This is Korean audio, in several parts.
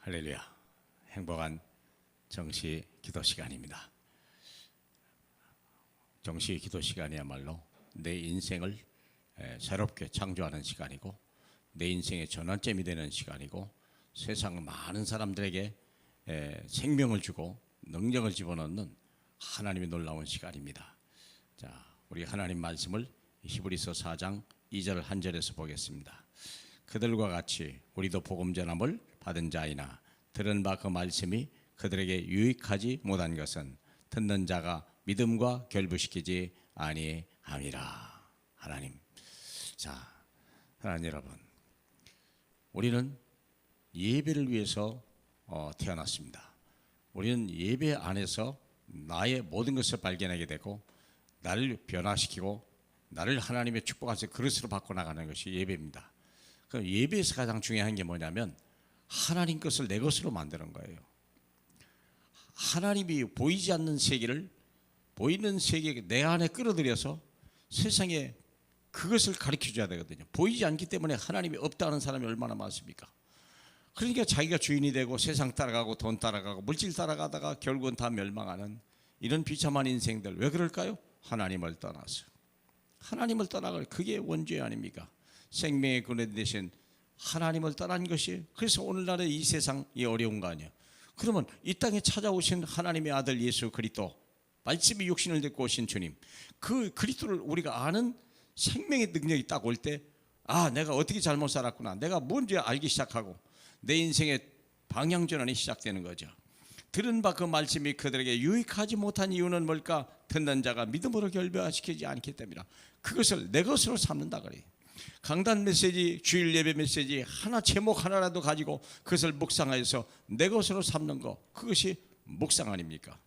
할렐루야. 행복한 정시 기도 시간입니다. 정시 기도 시간이야말로 내 인생을 새롭게 창조하는 시간이고, 내 인생의 전환점이 되는 시간이고, 세상 많은 사람들에게 생명을 주고 능력을 집어넣는 하나님의 놀라운 시간입니다. 자, 우리 하나님 말씀을 히브리서 4장 2절 한 절에서 보겠습니다. 그들과 같이 우리도 복음 전함을 받은 자이나 들은 바 그 말씀이 그들에게 유익하지 못한 것은 듣는 자가 믿음과 결부시키지 아니함이라. 하나님, 자, 하나님 여러분, 우리는 예배를 위해서 태어났습니다. 우리는 예배 안에서 나의 모든 것을 발견하게 되고, 나를 변화시키고 나를 하나님의 축복하신 그릇으로 바꿔나가는 것이 예배입니다. 그럼 예배에서 가장 중요한 게 뭐냐면 하나님 것을 내 것으로 만드는 거예요. 하나님이 보이지 않는 세계를 보이는 세계 내 안에 끌어들여서 세상에 그것을 가르쳐줘야 되거든요. 보이지 않기 때문에 하나님이 없다는 사람이 얼마나 많습니까? 그러니까 자기가 주인이 되고 세상 따라가고 돈 따라가고 물질 따라가다가 결국은 다 멸망하는 이런 비참한 인생들, 왜 그럴까요? 하나님을 떠나서. 하나님을 떠나고, 그게 원죄 아닙니까? 생명의 근원 대신 하나님을 떠난 것이, 그래서 오늘날의 이 세상이 어려운 거 아니에요. 그러면 이 땅에 찾아오신 하나님의 아들 예수 그리스도, 말씀이 육신을 입고 오신 주님, 그 그리스도를 우리가 아는 생명의 능력이 딱 올 때, 아, 내가 어떻게 잘못 살았구나, 내가 뭔지 알기 시작하고 내 인생의 방향전환이 시작되는 거죠. 들은 바 그 말씀이 그들에게 유익하지 못한 이유는 뭘까? 듣는 자가 믿음으로 결별시키지 않기 때문이라. 그것을 내 것으로 삼는다 그래요. 강단 메시지, 주일 예배 메시지 하나, 제목 하나라도 가지고 그것을 묵상하여서 내 것으로 삼는 거, 그것이 묵상 아닙니까?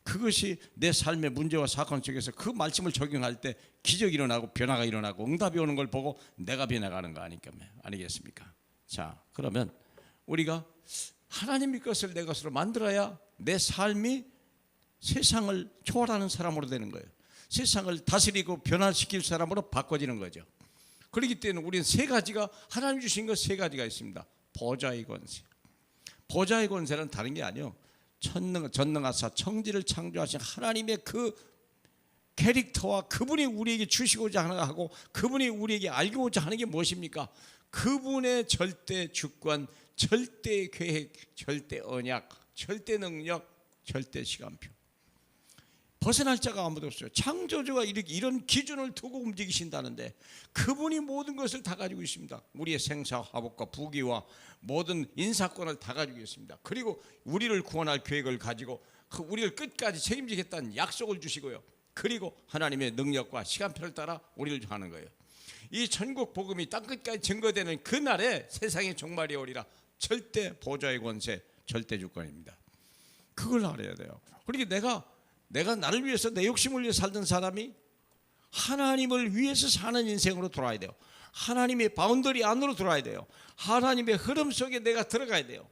그것이 내 삶의 문제와 사건 속에서 그 말씀을 적용할 때 기적이 일어나고 변화가 일어나고 응답이 오는 걸 보고 내가 변해가는 거 아니겠습니까? 자, 그러면 우리가 하나님의 것을 내 것으로 만들어야 내 삶이 세상을 초월하는 사람으로 되는 거예요. 세상을 다스리고 변화시킬 사람으로 바꿔지는 거죠. 그렇기 때문에 우리는 세 가지가, 하나님 주신 것 세 가지가 있습니다. 보좌의 권세. 보좌의 권세는 다른 게 아니에요. 전능하사 청지를 창조하신 하나님의 그 캐릭터와 그분이 우리에게 주시고자 하고 그분이 우리에게 알고자 하는 게 무엇입니까? 그분의 절대 주권, 절대 계획, 절대 언약, 절대 능력, 절대 시간표. 벗어날 자가 아무도 없어요. 창조주가 이런 기준을 두고 움직이신다는데 그분이 모든 것을 다 가지고 있습니다. 우리의 생사화복과 부귀와 모든 인사권을 다 가지고 있습니다. 그리고 우리를 구원할 계획을 가지고 우리를 끝까지 책임지겠다는 약속을 주시고요. 그리고 하나님의 능력과 시간표를 따라 우리를 하는 거예요. 이 전국 복음이 땅끝까지 증거되는 그날에 세상의 종말이 오리라. 절대 보좌의 권세, 절대 주권입니다. 그걸 알아야 돼요. 그러니까 내가 나를 위해서, 내 욕심을 위해 살던 사람이 하나님을 위해서 사는 인생으로 돌아야 돼요. 하나님의 바운더리 안으로 들어와야 돼요. 하나님의 흐름 속에 내가 들어가야 돼요.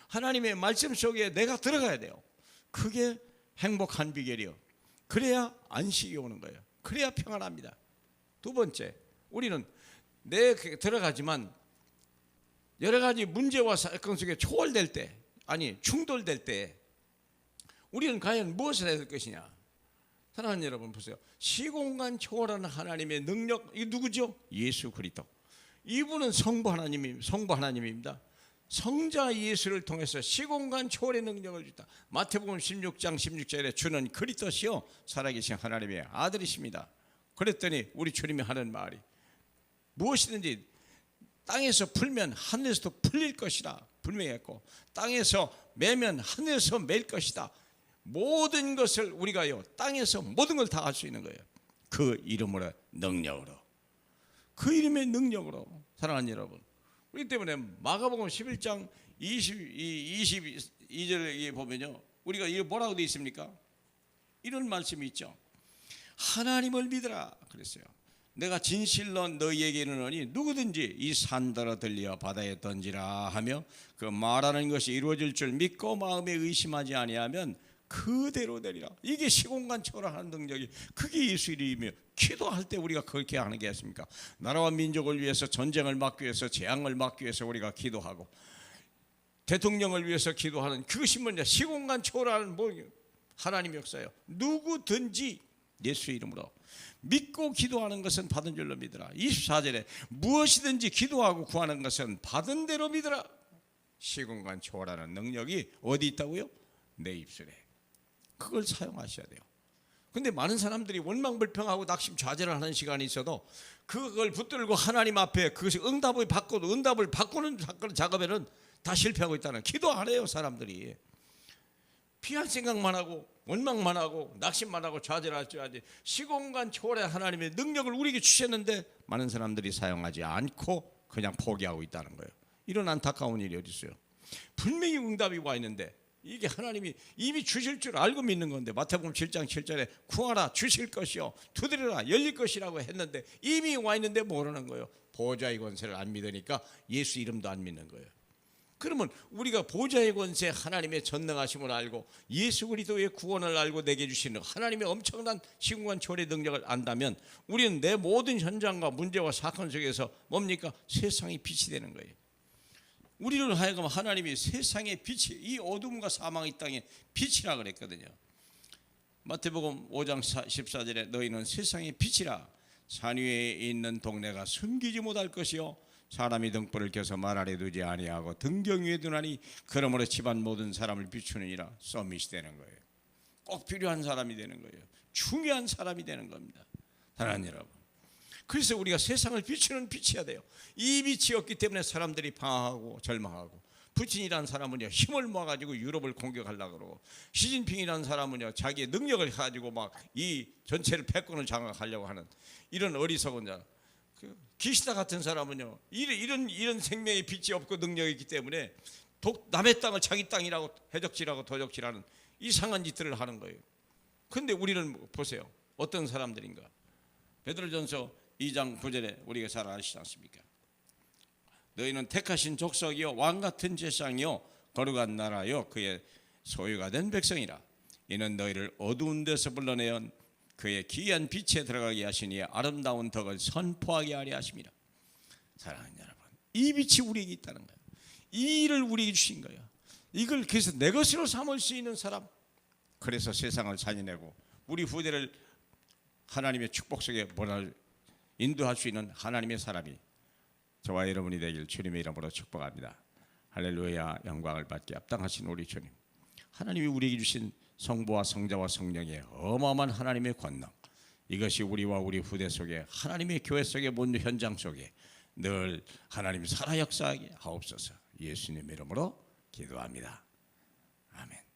하나님의 말씀 속에 내가 들어가야 돼요. 그게 행복한 비결이요. 그래야 안식이 오는 거예요. 그래야 평안합니다. 두 번째, 우리는 들어가지만 여러 가지 문제와 사건 속에 초월될 때, 충돌될 때 우리는 과연 무엇을 해야 될 것이냐? 사랑하는 여러분, 보세요. 시공간 초월하는 하나님의 능력, 이 누구죠? 예수 그리스도. 이분은 성부 하나님입니다. 성자 예수를 통해서 시공간 초월의 능력을 줬다. 마태복음 16장 16절에 주는 그리스도시요 살아계신 하나님의 아들이십니다. 그랬더니 우리 주님이 하는 말이, 무엇이든지 땅에서 풀면 하늘에서도 풀릴 것이다 분명했고, 땅에서 매면 하늘에서 맬 것이다. 모든 것을 우리가요, 땅에서 모든 걸 다 할 수 있는 거예요. 그 이름으로, 능력으로, 그 이름의 능력으로. 사랑하는 여러분, 그렇기 때문에 마가복음 11장 22절에 보면요, 우리가 이게 뭐라고 되어 있습니까? 이런 말씀이 있죠. 하나님을 믿으라 그랬어요. 내가 진실로 너희에게 이르노니 누구든지 이 산더러 들려 바다에 던지라 하며 그 말하는 것이 이루어질 줄 믿고 마음에 의심하지 아니하면 그대로 되리라. 이게 시공간 초월하는 능력이, 그게 예수 이름이며, 기도할 때 우리가 그렇게 하는 게 있습니까? 나라와 민족을 위해서, 전쟁을 막기 위해서, 재앙을 막기 위해서 우리가 기도하고, 대통령을 위해서 기도하는 그것이 뭐냐? 시공간 초월하는 뭐 하나님의 역사예요. 누구든지 예수의 이름으로 믿고 기도하는 것은 받은 줄로 믿으라. 24절에 무엇이든지 기도하고 구하는 것은 받은 대로 믿으라. 시공간 초월하는 능력이 어디 있다고요? 내 입술에. 그걸 사용하셔야 돼요. 근데 많은 사람들이 원망불평하고 낙심좌절을 하는 시간이 있어도 그걸 붙들고 하나님 앞에 그것이 응답을 받고도 응답을 바꾸는 작업에는 다 실패하고 있다는. 기도 안 해요 사람들이. 피할 생각만 하고 원망만 하고 낙심만 하고 좌절할 줄 알지. 시공간 초월의 하나님의 능력을 우리에게 주셨는데 많은 사람들이 사용하지 않고 그냥 포기하고 있다는 거예요. 이런 안타까운 일이 어디 있어요? 분명히 응답이 와 있는데 이게 하나님이 이미 주실 줄 알고 믿는 건데, 마태복음 7장 7절에 구하라 주실 것이요 두드려라 열릴 것이라고 했는데 이미 와 있는데 모르는 거예요. 보좌의 권세를 안 믿으니까 예수 이름도 안 믿는 거예요. 그러면 우리가 보좌의 권세, 하나님의 전능하심을 알고 예수 그리스도의 구원을 알고 내게 주시는 하나님의 엄청난 시공간 초월의 능력을 안다면 우리는 내 모든 현장과 문제와 사건 속에서 뭡니까? 세상의 빛이 되는 거예요. 우리를 하여금 하나님이 세상의 빛이, 이 어둠과 사망의 땅에 빛이라 그랬거든요. 마태복음 5장 14절에 너희는 세상의 빛이라. 산 위에 있는 동네가 숨기지 못할 것이요 사람이 등불을 켜서 말 아래 두지 아니하고 등경 위에 두나니 그러므로 집안 모든 사람을 비추느니라. 서밋이 되는 거예요. 꼭 필요한 사람이 되는 거예요. 중요한 사람이 되는 겁니다. 사랑하는 여러분, 그래서 우리가 세상을 비추는 빛이어야 돼요. 이 빛이 없기 때문에 사람들이 방황하고 절망하고, 푸틴이라는 사람은요 힘을 모아가지고 유럽을 공격하려고 그러고, 시진핑이라는 사람은요 자기의 능력을 가지고 막 이 전체를 패권을 장악하려고 하는 이런 어리석은 자, 기시다 같은 사람은요 이런 생명의 빛이 없고 능력이 있기 때문에 남의 땅을 자기 땅이라고 해적질하고 도적질하는 이상한 짓들을 하는 거예요. 그런데 우리는 보세요, 어떤 사람들인가. 베드로전서 2장 9절에 우리가 잘 아시지 않습니까? 너희는 택하신 족속이요 왕같은 제사장이요 거룩한 나라요 그의 소유가 된 백성이라. 이는 너희를 어두운 데서 불러내어 그의 기이한 빛에 들어가게 하시니 아름다운 덕을 선포하게 하려 하심이라. 사랑하는 여러분, 이 빛이 우리에게 있다는 거예요. 이 일을 우리에게 주신 거예요. 이걸 그래서 내 것으로 삼을 수 있는 사람, 그래서 세상을 살려내고 우리 후대를 하나님의 축복 속에 인도할 수 있는 하나님의 사람이 저와 여러분이 되길 주님의 이름으로 축복합니다. 할렐루야. 영광을 받게 합당하신 우리 주님, 하나님이 우리에게 주신 성부와 성자와 성령의 어마어마한 하나님의 권능, 이것이 우리와 우리 후대 속에 하나님의 교회 속에 모든 현장 속에 늘 하나님 살아 역사하게 하옵소서. 예수님 이름으로 기도합니다. 아멘.